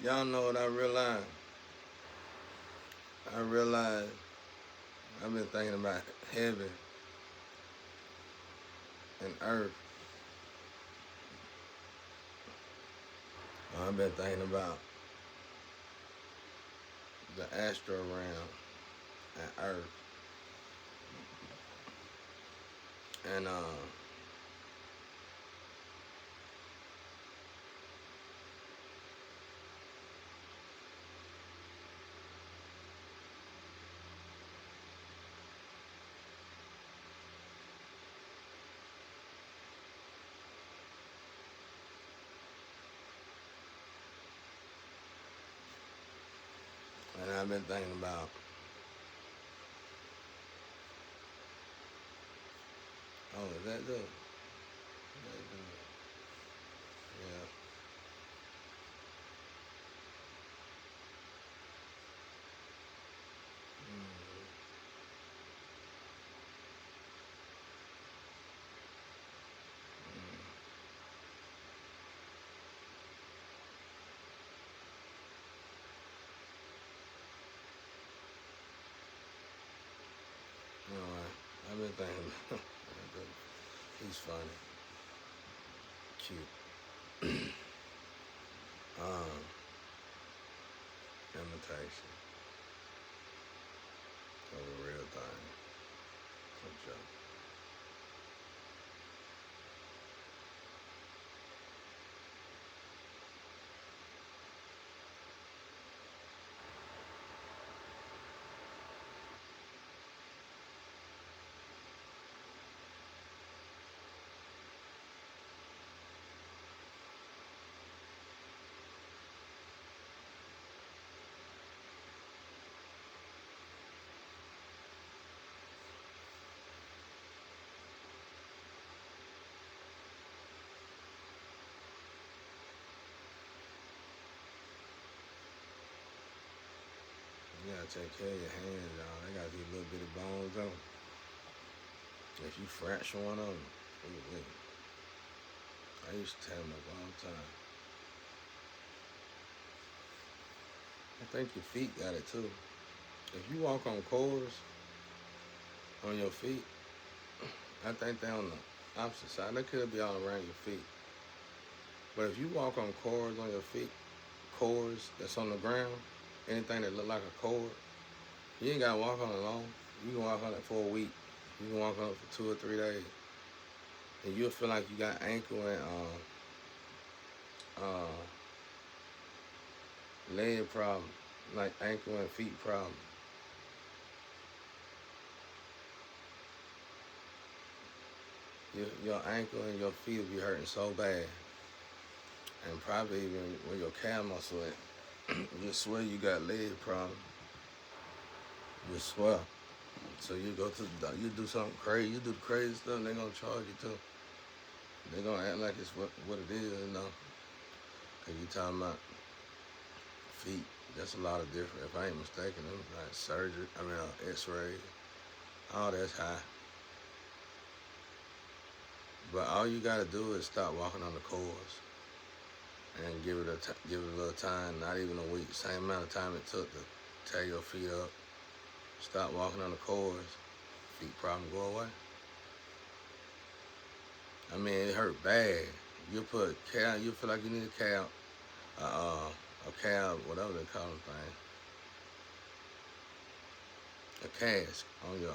Y'all know what I realized? I realized I've been thinking about heaven and earth. I've been thinking about the astral realm and earth. And I've been thinking about, oh, is that good? Yeah. Alright. I've been thinking. He's funny, cute. Um, imitation of a real thing. A joke. You gotta take care of your hands, y'all. They got these little bitty bones on 'em. If you fracture one of them, I used to tear them up all the time. I think your feet got it too. If you walk on cords on your feet, I think they're on the opposite side. They could be all around your feet. But if you walk on cords on your feet, cords that's on the ground, anything that look like a cord, you ain't gotta walk on it long. You can walk on it for a week. You can walk on it for 2 or 3 days, and you'll feel like you got ankle and leg problem, like ankle and feet problem. Your ankle and your feet will be hurting so bad, and probably even where your calf muscle at. You swear you got leg problem. You swear. So you go to the doctor, you do something crazy, you do the crazy stuff, and they're gonna charge you too. They're gonna act like it's what it is, you know. Cause you talking about feet. That's a lot of different. If I ain't mistaken, them like surgery. X-ray. All that's high. But all you gotta do is stop walking on the cords and give it a little time. Not even a week. Same amount of time it took to tear your feet up. Stop walking on the cords. Feet problem go away. I mean, it hurt bad. You put cal. You feel like you need a cal, whatever they call them thing, a cast on your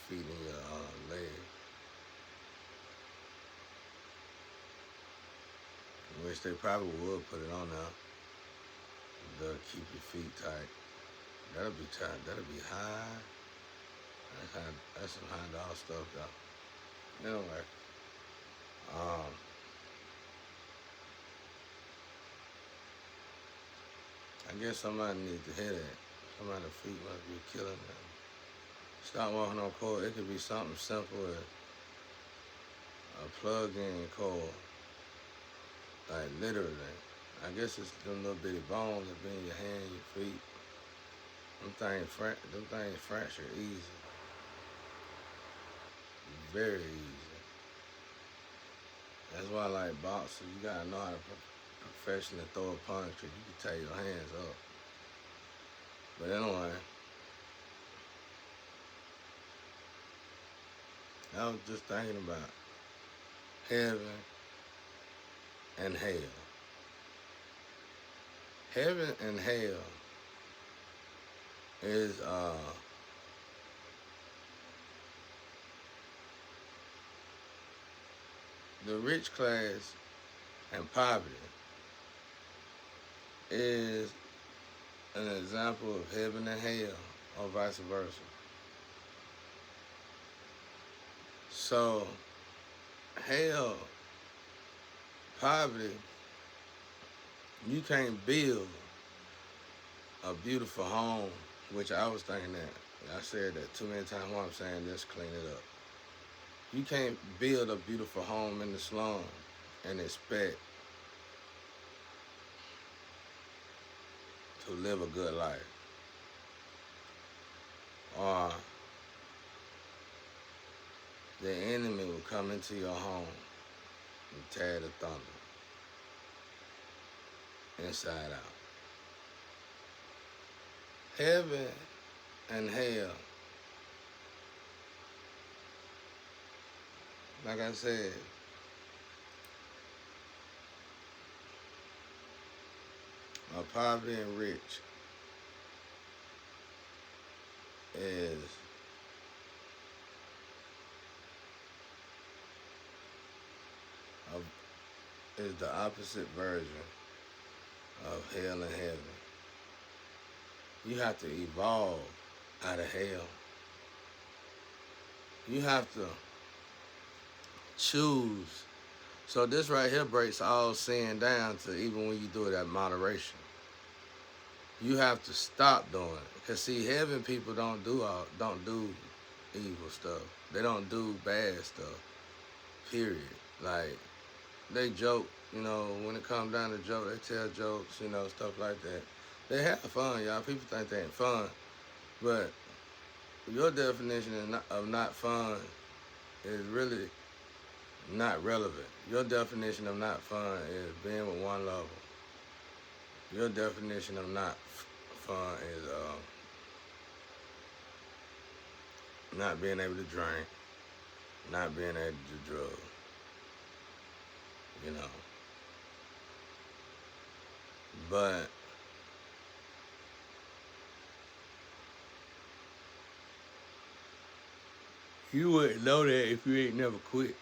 feet and your leg, which they probably would put it on now to keep your feet tight. That'll be tight. That'll be high. That's some high dollar stuff though. Anyway, um, I guess somebody needs to hear that. Somebody's feet must be killing them. Stop walking on cord. It could be something simple as a plug-in cord, like literally. I guess it's them little bitty bones that be in your hand, your feet. Them things fracture easy, very easy. That's why I like boxing. You gotta know how to professionally throw a punch, you can tie your hands up. But anyway, I was just thinking about heaven and hell. Heaven and hell is the rich class and poverty is an example of heaven and hell, or vice versa. So, hell, poverty, you can't build a beautiful home, which I was thinking that. I said that too many times. What I'm saying, let's clean it up. You can't build a beautiful home in the slum and expect to live a good life. Or the enemy will come into your home and tear the thunder inside out. Heaven and hell, like I said, are poverty and rich is is the opposite version of hell and heaven. You have to evolve out of hell. You have to choose. So this right here breaks all sin down to even when you do it at moderation. You have to stop doing it. Cause see, heaven people don't do evil stuff. They don't do bad stuff. Period. Like they joke, when it comes down to joke, they tell jokes, stuff like that. They have fun, y'all. People think they ain't fun, but your definition of not fun is really not relevant. Your definition of not fun is being with one lover. Your definition of not fun is not being able to drink, not being able to do drugs. But you wouldn't know that if you ain't never quit.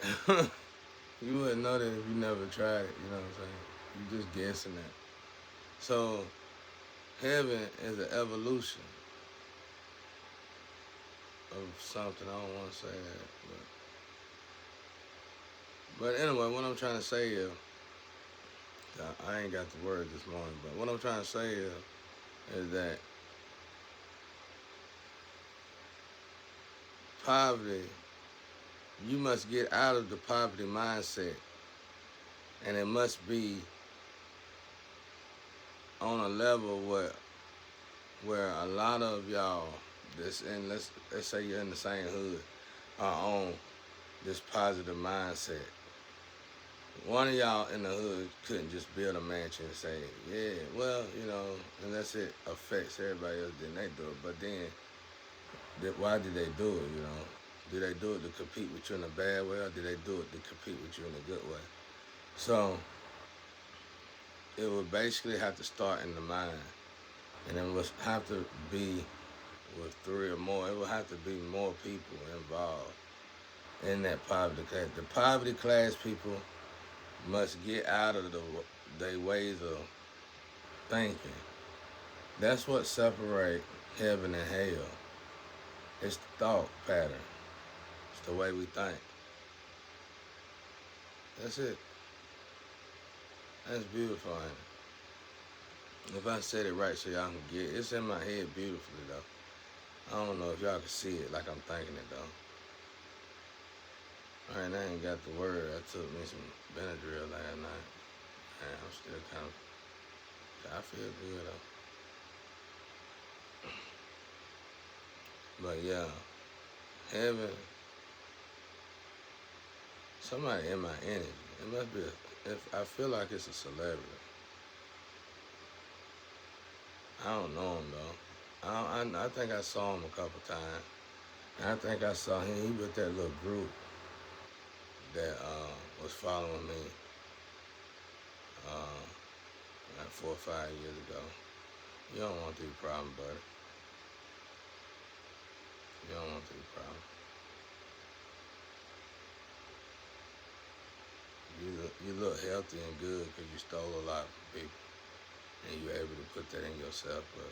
You wouldn't know that if you never tried it, you know what I'm saying? You're just guessing that. So, heaven is an evolution of something. I don't want to say that. But anyway, what I'm trying to say is, I ain't got the word this morning, but what I'm trying to say is that poverty, you must get out of the poverty mindset, and it must be on a level where a lot of y'all let's say you're in the same hood, are on this positive mindset. One of y'all in the hood couldn't just build a mansion and say, yeah, well, unless it affects everybody else, then they do it. But then, why did they do it, Did they do it to compete with you in a bad way, or did they do it to compete with you in a good way? So, it would basically have to start in the mind. And it would have to be with 3 or more. It would have to be more people involved in that poverty class. The poverty class people must get out of their ways of thinking. That's what separates heaven and hell. It's the thought pattern. It's the way we think. That's it. That's beautiful, ain't it? If I said it right so y'all can get it. It's in my head beautifully, though. I don't know if y'all can see it like I'm thinking it, though. Alright, I ain't got the word. I took me some Benadryl last night. Man, I'm still I feel good, though. But yeah, heaven, somebody in my energy. It must be, if I feel like it's a celebrity. I don't know him though. I think I saw him a couple times. And I think I saw him. He with that little group that was following me uh, like 4 or 5 years ago. You don't want these problems, buddy. You don't want these problems. You look healthy and good because you stole a lot from people and you're able to put that in yourself. But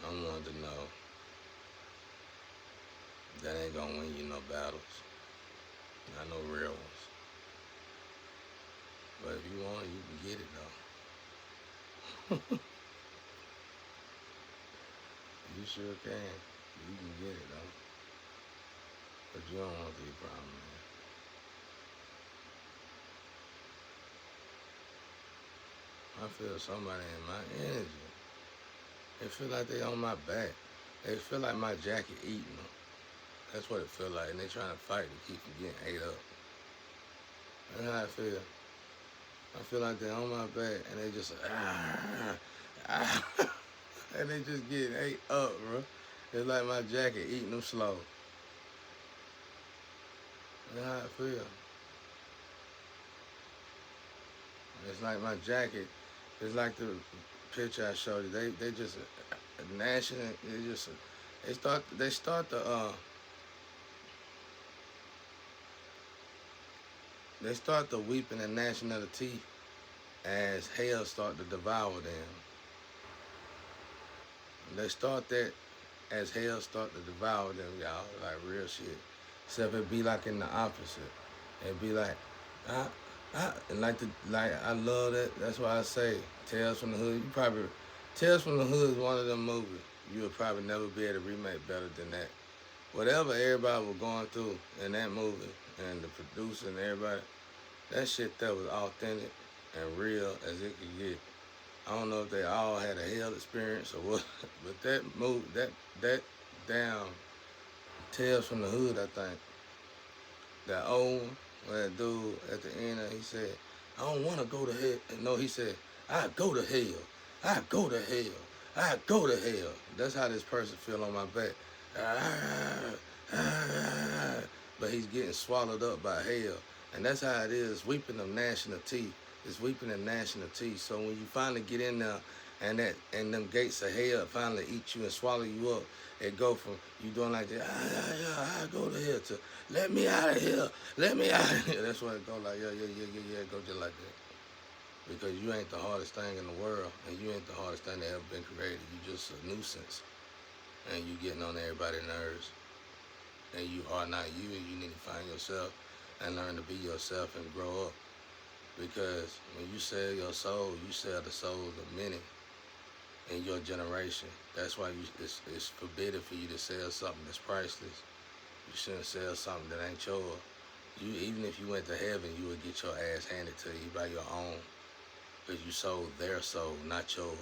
I wanted to know that ain't gonna win you no battles, not no real ones. But if you want it, you can get it though. You sure can. You can get it though. But you don't want these problems, man. I feel somebody in my energy. They feel like they on my back. They feel like my jacket eating them. That's what it feel like. And they trying to fight to keep from getting ate up. That's how I feel. I feel like they're on my back and they just and they just getting ate up, bro. It's like my jacket eating them slow. That's how I feel. It's like my jacket. It's like the picture I showed you. They just gnashing. They just they start the weeping and gnashing of the teeth as hell start to devour them. They start that as hell start to devour them, y'all. Like real shit. Except it be like in the opposite. It be like, ah, and like I love that. That's why I say Tales from the Hood. You probably Tales from the Hood is one of them movies you would probably never be able to remake better than that. Whatever everybody was going through in that movie and the producer and everybody, that shit that was authentic and real as it could get. I don't know if they all had a hell experience or what, but that movie, that damn Tales from the Hood, I think that old one, where that dude at the end, he said, "I don't want to go to hell." No, he said, "I go to hell. I go to hell. I go to hell." That's how this person feel on my back. Ah, ah, but he's getting swallowed up by hell, and that's how it is. Weeping of gnashing of teeth. It's weeping and gnashing of teeth. So when you finally get in there, and them gates of hell finally eat you and swallow you up, it go from you doing like that, I go to hell to let me out of here, let me out of here. That's why it go like yeah, go just like that. Because you ain't the hardest thing in the world, and you ain't the hardest thing that ever been created. You just a nuisance, and you getting on everybody's nerves, and you are not you, and you need to find yourself and learn to be yourself and grow up. Because when you sell your soul, you sell the souls of many in your generation. That's why it's forbidden for you to sell something that's priceless. You shouldn't sell something that ain't yours. Even if you went to heaven, you would get your ass handed to you by your own, because you sold their soul, not yours.